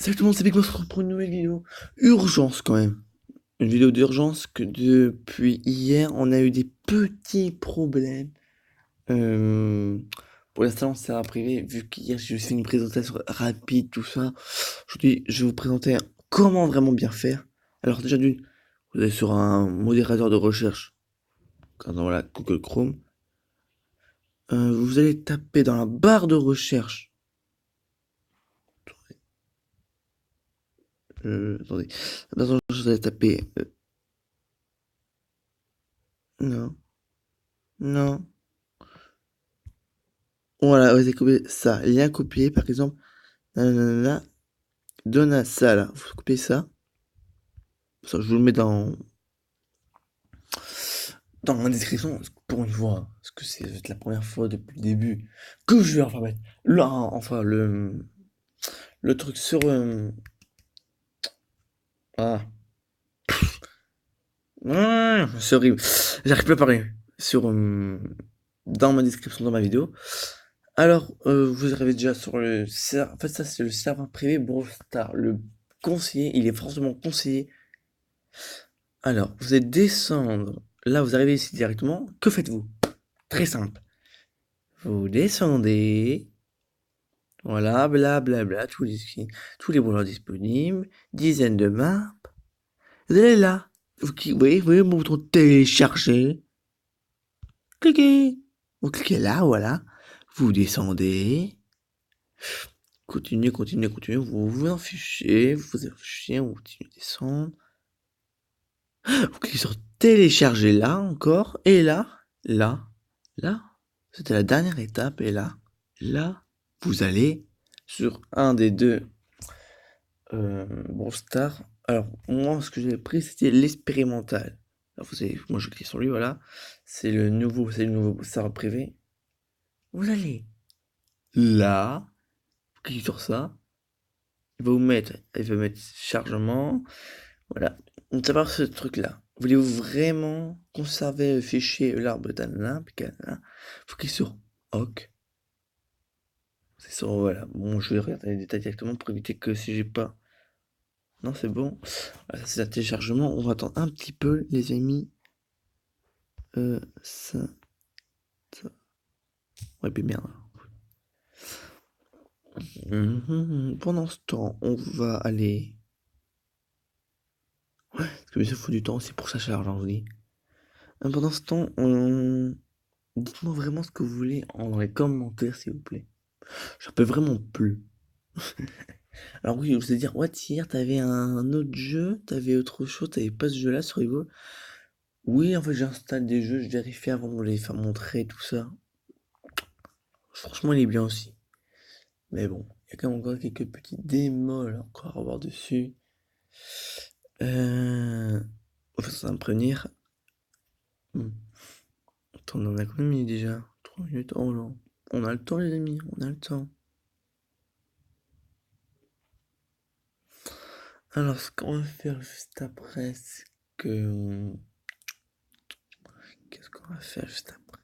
Salut tout le monde, c'est Big Boss pour une nouvelle vidéo. Urgence quand même. Une vidéo d'urgence que depuis hier, on a eu des petits problèmes. Euh, pour l'instant, c'est à privé, vu qu'hier j'ai juste fait une présentation rapide, tout ça. Aujourd'hui, je vais vous présenter comment vraiment bien faire. Alors déjà d'une, vous allez sur un modérateur de recherche, comme dans voilà, Google Chrome. Vous allez taper dans la barre de recherche. Attendez, dans vous allez taper. Non, non. Voilà, vous allez copier ça. Lien copié, par exemple, nanana, donne à ça, là. Vous copiez ça. Ça, je vous le mets dans la description pour une fois. Parce que c'est la première fois depuis le début que je vais enfin mettre là, enfin, le truc sur. Ah, c'est horrible. J'arrive plus à parler. Sur. Dans ma description, dans ma vidéo. Alors, vous arrivez déjà sur le serveur. En fait, ça, c'est le serveur privé Brawl Stars. Le conseiller, il est forcément conseillé. Alors, vous allez descendre. Là, vous arrivez ici directement. Que faites-vous? Très simple. Vous descendez. Voilà, blablabla. Tous les brawlers disponibles. Dizaines de maps. Vous allez là. Vous voyez mon bouton télécharger. Cliquez. Vous cliquez là, voilà. Vous descendez. Continuez. Vous vous en fichez. Vous en fichez. On continue de descendre. Vous cliquez sur télécharger là encore. Et là. C'était la dernière étape. Et là, vous allez sur un des deux Brawl Stars. Alors, moi, ce que j'ai pris, c'était l'expérimental. Alors, vous savez, moi, je clique sur lui, voilà. C'est le nouveau serveur privé. Vous allez là, vous cliquez sur ça. Il va mettre chargement. Voilà. Donc, ça part ce truc-là. Voulez-vous vraiment conserver le fichier l'arbre d'Anna, vous cliquez sur OK. C'est sur, voilà. Bon, je vais regarder les détails directement pour éviter que si j'ai pas. Non, c'est bon. Voilà, ça, c'est un téléchargement. On va attendre un petit peu, les amis. Ça. Ouais, puis merde. Pendant ce temps, on va aller. Ouais, parce que ça faut du temps aussi pour que ça charge, hein, je vous dis. Pendant ce temps, dites-moi vraiment ce que vous voulez dans les commentaires, s'il vous plaît. J'en peux vraiment plus. Alors oui, vous allez dire, ouais, hier, t'avais un autre jeu, t'avais autre chose, t'avais pas ce jeu-là sur Evo. Oui, en fait, j'installe des jeux, je vérifie avant de les faire montrer, tout ça. Franchement, il est bien aussi. Mais bon, il y a quand même encore quelques petits démols encore à voir dessus. Faut s'en prévenir. Attends, on en a combien de minutes déjà? 3 minutes? Oh non. On a le temps, les amis, on a le temps. Alors, ce qu'on va faire juste après, c'est que. Qu'est-ce qu'on va faire juste après?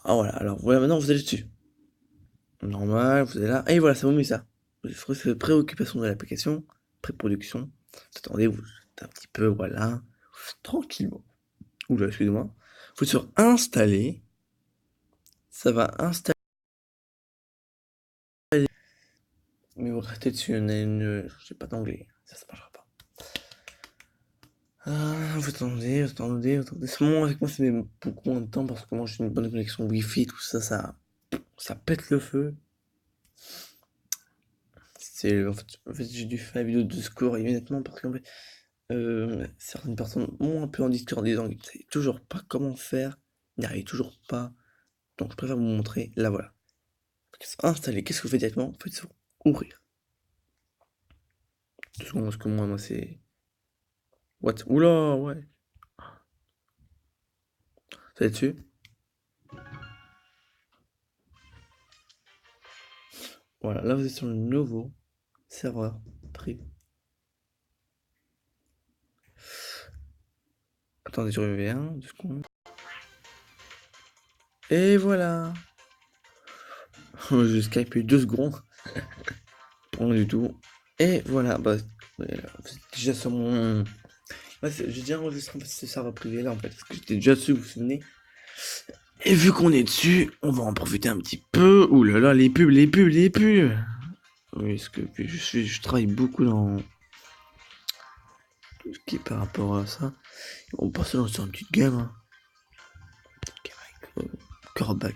Ah voilà, alors voilà, maintenant vous allez dessus. Normal, vous allez là. Et voilà, ça vous met ça. Vous ferez préoccupation de l'application, pré-production. Vous attendez, vous faites un petit peu, voilà. Tranquillement. Oula, excusez-moi. Vous êtes sur installer. Ça va installer. Mais vous restez dessus, on a une. Je sais pas d'anglais. Ça marchera pas. Vous attendez. Ce moment avec moi, ça met beaucoup moins de temps parce que moi j'ai une bonne connexion Wi-Fi, tout ça, ça pète le feu. En fait, j'ai dû faire la vidéo de score immédiatement parce qu'en fait, certaines personnes m'ont un peu en discours en disant qu'ils ne savaient toujours pas comment faire, ils n'y arrivaient toujours pas. Donc je préfère vous montrer, là voilà. Installer, qu'est-ce que vous faites directement? Vous faites sur ouvrir. 2 secondes parce que moi c'est. What? Oula, ouais. Ça va dessus? Voilà, là vous êtes sur le nouveau serveur privé. Attendez, je reviens, 2 secondes. Et voilà. Je Skype eu 2 secondes. Rien du tout. Et voilà, bah, ouais, là, c'est déjà sur mon... Ouais, j'ai déjà enregistré un peu ce serveur privé là en fait, parce que j'étais déjà dessus, vous vous souvenez. Et vu qu'on est dessus, on va en profiter un petit peu. Ouh là là, les pubs, les pubs, les pubs. Oui, parce que je travaille beaucoup dans tout ce qui est par rapport à ça. On passe dans une petite game, hein. Avec Corbac.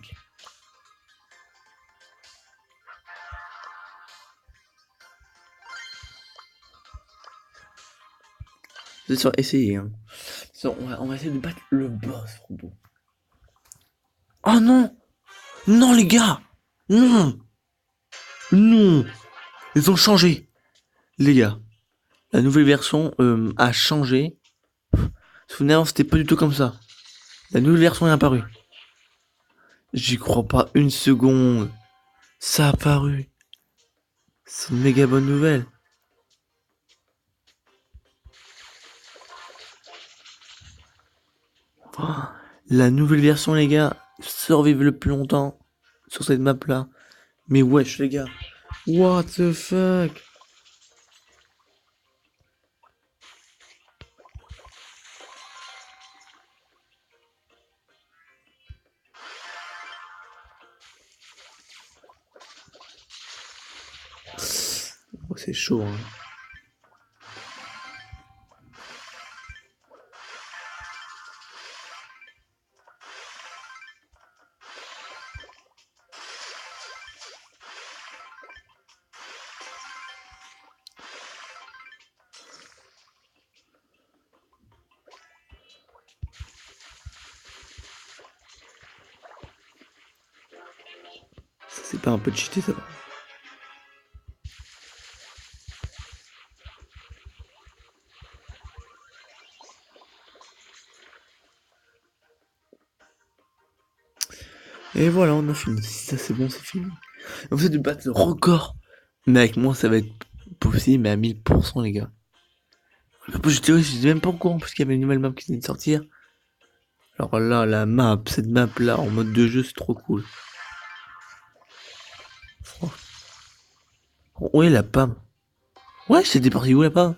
C'est sûr, essayez, hein. On va essayer de battre le boss, robot. Oh non! Non, les gars! Non! Non! Ils ont changé, les gars. La nouvelle version a changé. Souvenez-vous, c'était pas du tout comme ça. La nouvelle version est apparue. J'y crois pas une seconde. Ça a apparu. C'est une méga bonne nouvelle. Oh, la nouvelle version, les gars, survivre le plus longtemps sur cette map là. Mais wesh, les gars. What the fuck? Oh, c'est chaud, hein. C'est pas un peu cheaté, ça. Et voilà, on a fini. Ça, c'est bon, c'est fini. On fait de battre le record. Mais avec moi, ça va être possible, mais à 1000%, les gars. J'étais même pas au courant parce qu'il y avait une nouvelle map qui venait de sortir. Alors là, la map, cette map là, en mode de jeu, c'est trop cool. Où est la Pam? Ouais, c'était parti où la Pam?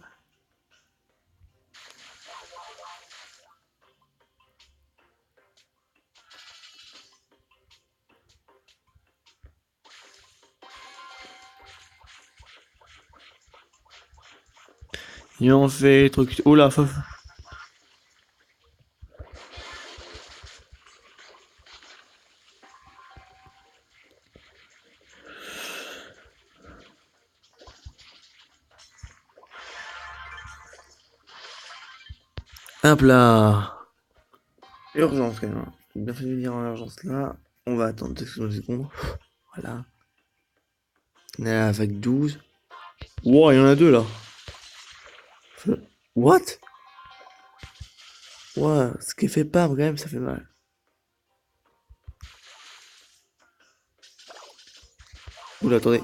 Et on fait truc. Oh là, hop là. Urgence quand même, hein. Bien fait de venir en urgence là. On va attendre 2 secondes. Voilà. On est avec 12. Wow, il y en a deux là. What? Ouais, ce qui fait peur quand même, ça fait mal. Oula, attendez.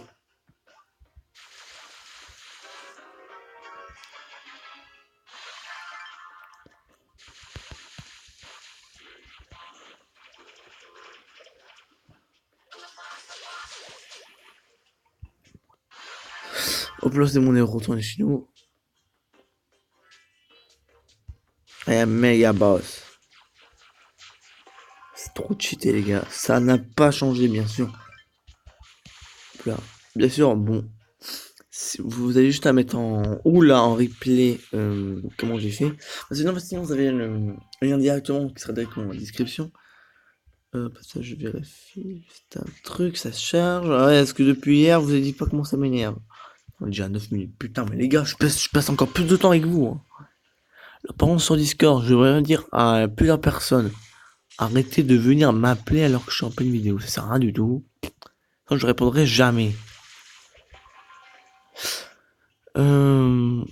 Hop là, c'est mon héros retourné chez nous. Et un méga boss. C'est trop cheaté, les gars. Ça n'a pas changé, bien sûr. Hop là. Bien sûr, bon. Vous avez juste à mettre en... Oula, en replay. Comment j'ai fait. Parce que non, sinon, vous avez le lien directement qui sera directement dans la description. Ça, je vérifie. C'est un truc, ça se charge. Ouais, est-ce que depuis hier, vous avez dit pas comment ça m'énerve? On est déjà à 9 minutes. Putain, mais les gars, je passe encore plus de temps avec vous, hein. Là, par contre, sur Discord, je voudrais dire à plusieurs personnes, arrêtez de venir m'appeler alors que je suis en pleine vidéo. Ça sert à rien du tout. Ça, je répondrai jamais. Euh...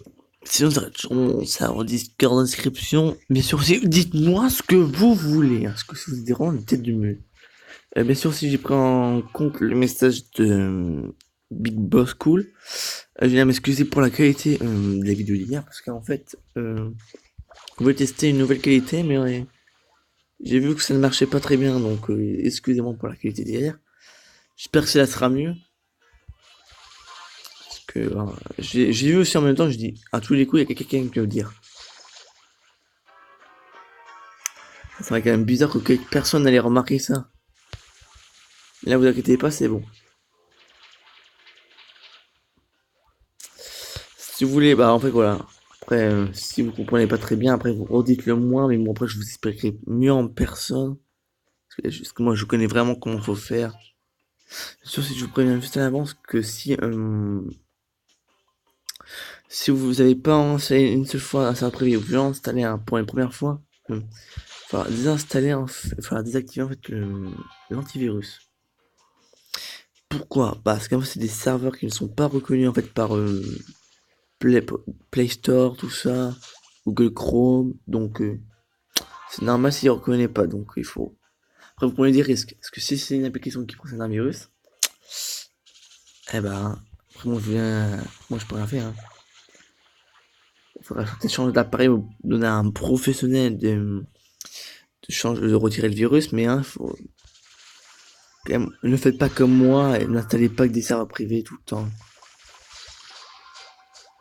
Sinon, on serveur Discord en description. Bien sûr aussi, dites-moi ce que vous voulez, hein, ce que ça vous dérange, une tête du mur. Bien sûr, si j'ai pris en compte le message de Big Boss Cool, je viens m'excuser pour la qualité de la vidéo d'hier, parce qu'en fait, on voulait tester une nouvelle qualité, mais j'ai vu que ça ne marchait pas très bien, donc excusez-moi pour la qualité d'hier. J'espère que ça sera mieux. voilà. J'ai vu aussi en même temps, je dis, à tous les coups, il y a quelqu'un qui peut me dire. Ça serait quand même bizarre que personne n'allait remarquer ça. Là, vous inquiétez pas, c'est bon. Si vous voulez, bah en fait voilà. Après, si vous comprenez pas très bien, après vous redites-le moi, mais bon après je vous expliquerai mieux en personne. Parce que moi je connais vraiment comment faut faire. Sauf si je vous préviens juste à l'avance que si vous avez pas installé une seule fois un serveur privé, vous voulez installer un pour une première fois, enfin désinstaller, enfin désactiver en fait l'antivirus. Pourquoi? Parce qu'en fait c'est des serveurs qui ne sont pas reconnus en fait par Play, Play Store, tout ça, Google Chrome, donc c'est normal s'il ne reconnaît pas, donc il faut. Après vous prenez des risques, parce que si c'est une application qui possède un virus, eh ben après moi je peux rien faire. Hein. Il faudra peut-être changer d'appareil ou donner à un professionnel de retirer le virus, mais hein, faut, quand même, ne faites pas comme moi et n'installez pas que des serveurs privés tout le temps.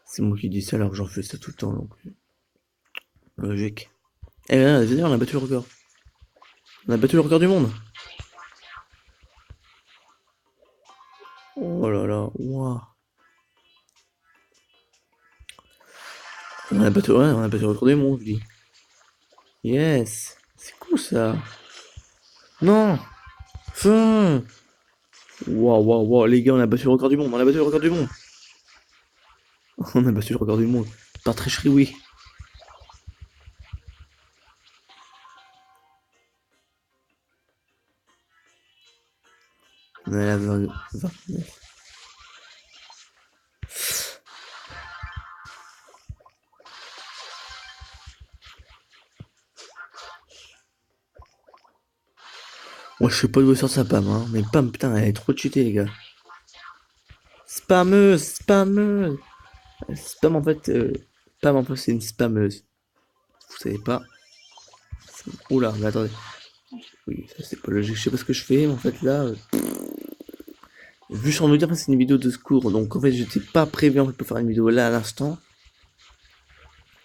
C'est moi qui dis ça alors que j'en fais ça tout le temps, donc logique. Eh ben, vas-y, on a battu le record. On a battu le record du monde. Oh là là, waouh. On a battu le record du monde, je dis. Yes, c'est cool ça. Non, fin. Waouh, waouh, waouh, les gars, on a battu le record du monde. On a battu le record du monde. On a battu le record du monde. Par tricherie, oui. On est à 29. Moi, je sais pas d'où sort sa Pam, hein. Mais Pam, putain, elle est trop cheatée, les gars. Spammeuse, spammeuse. Spam, en fait, Pam, en fait, c'est une spammeuse. Vous savez pas. Oula, mais attendez. Oui, ça c'est pas logique. Je sais pas ce que je fais, mais en fait, là. Vu sur me dire, c'est une vidéo de secours. Donc, en fait, j'étais pas prévu en fait, pour faire une vidéo là à l'instant.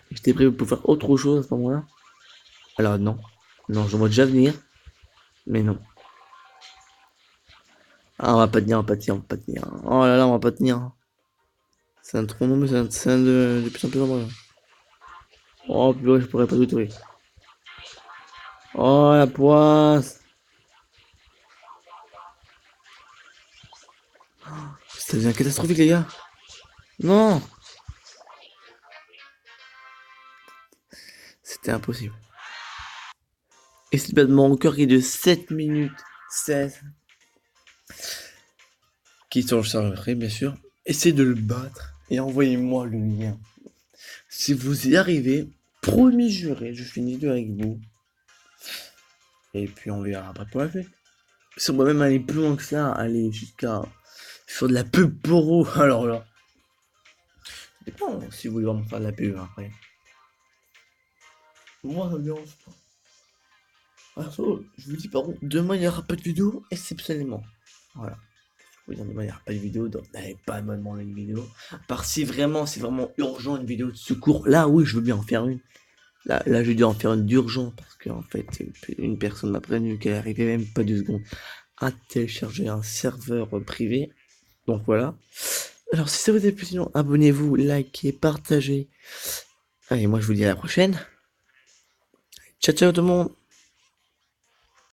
J'étais prévu pour faire autre chose à ce moment-là. Alors, non. Non, je vois déjà venir. Mais non. Ah, on va pas tenir, on va pas tenir, on va pas tenir. Oh là là, on va pas tenir. C'est un trop nombreux, c'est un de plus en plus nombreux. Oh purée, je pourrais pas tout trouver. Oh la poisse. Ça devient catastrophique les gars. Non. C'était impossible. Et c'est le battement au cœur qui est de 7 minutes 16. Qui sur le serveur, bien sûr. Essayez de le battre et envoyez-moi le lien. Si vous y arrivez, promis juré, je fais une vidéo avec vous. Et puis on verra après pour la fête. Si on va même aller plus loin que ça, aller jusqu'à faire de la pub pour vous. Alors là, ça dépend si vous voulez vraiment faire de la pub après. Moi, ça me dérange pas. Perso, je vous dis par contre, demain il n'y aura pas de vidéo exceptionnellement. Voilà. Je vous dis demain il n'y aura pas de vidéo, donc n'allez pas me demander une vidéo. Par si vraiment c'est vraiment urgent une vidéo de secours, là oui je veux bien en faire une. Là j'ai dû en faire une d'urgence parce qu'en fait une personne m'a prévenu qu'elle arrivait même pas 2 secondes à télécharger un serveur privé. Donc voilà. Alors si ça vous a plu, sinon abonnez-vous, likez, partagez. Allez, moi je vous dis à la prochaine. Ciao ciao tout le monde.